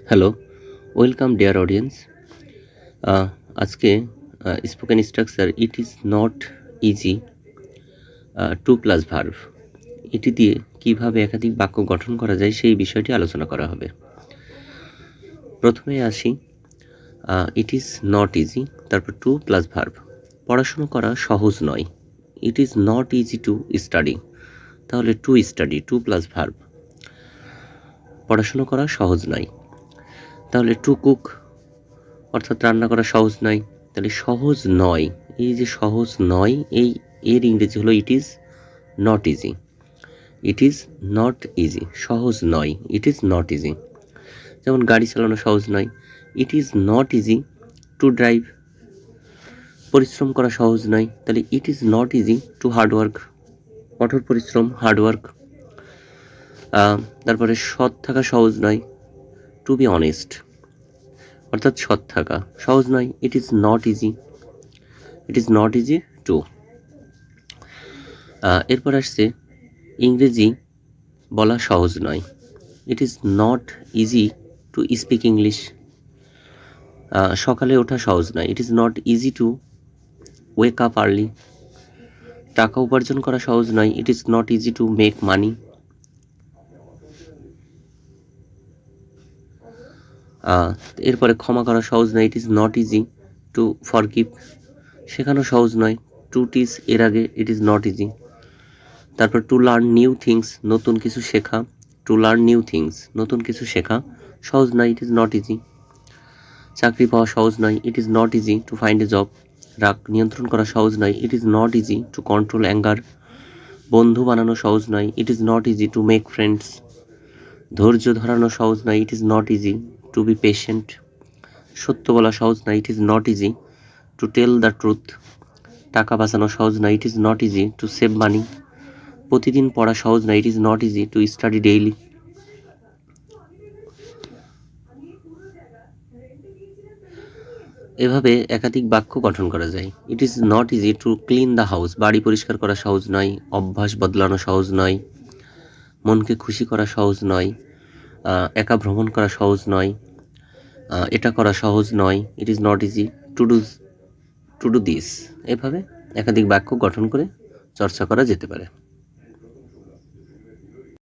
Hello, welcome dear audience. আজকে spoken structure it is not easy to plus verb এটি দিয়ে কিভাবে একাধিক বাক্য গঠন করা যায় সেই বিষয়টি আলোচনা করা হবে। প্রথমে আসি ইট ইজ নট ইজি, তারপর টু প্লাস ভার্ভ। পড়াশুনো করা সহজ নয়। It is not easy to study, তাহলে to study, to plus verb. পড়াশুনো করা সহজ নয়, তাহলে টু কুক, অর্থাৎ রান্না করা সহজ নয়, তাহলে সহজ নয়। এই যে সহজ নয়, এর ইংরেজি হলো ইট is not easy. It is not easy, সহজ নয়, ইট ইজ নট ইজি। যেমন গাড়ি চালানো সহজ নয়, it is not easy to drive. পরিশ্রম করা সহজ নয়, তাহলে ইট is not easy two hard work, কঠোর পরিশ্রম, হার্ডওয়ার্ক। তারপরে সৎ থাকা সহজ নয়, টু বি অনেস্ট, অর্থাৎ সৎ থাকা সহজ নয়, it is not easy, it is not easy two. এরপর আসছে ইংরেজি বলা সহজ নয়, it is not easy to speak English. সকালে ওঠা সহজ নয়, it is not easy two wake up early. টাকা উপার্জন করা সহজ নয়, it is not easy to make money. এরপরে ক্ষমা করা সহজ নয়, it is not easy two forgive. শেখানো সহজ নয়, টু টিচ এর আগে ইট ইজ নট ইজি। তারপর টু লার্ন নিউ থিংস, নতুন কিছু শেখা, টু লার্ন নিউ থিংস, নতুন কিছু শেখা সহজ নয়, ইট ইজ নট ইজি। চাকরি পাওয়া সহজ নয়, it is not easy to find a job. রাগ নিয়ন্ত্রণ করা সহজ নয়, it is not easy to control anger. বন্ধু বানানো সহজ নয়, it is not easy to make friends. ধৈর্য ধরানো সহজ নয়, it is not easy to be patient. সত্য বলা সহজ নয়, it is not easy to tell the truth. টাকা বাঁচানো সহজ নয়, it is not easy to save money. প্রতিদিন পড়া সহজ নয়, it is not easy to study daily. এভাবে একাধিক বাক্য গঠন করা যায়। ইট is not easy to clean the house, বাড়ি পরিষ্কার করা সহজ নয়, অভ্যাস বদলানো সহজ নয়, মনকে খুশি করা সহজ নয়, একা ভ্রমণ করা সহজ নয়, এটা করা সহজ নয়, it is not easy to do this. এভাবে একাধিক বাক্য গঠন করে চর্চা করা যেতে পারে।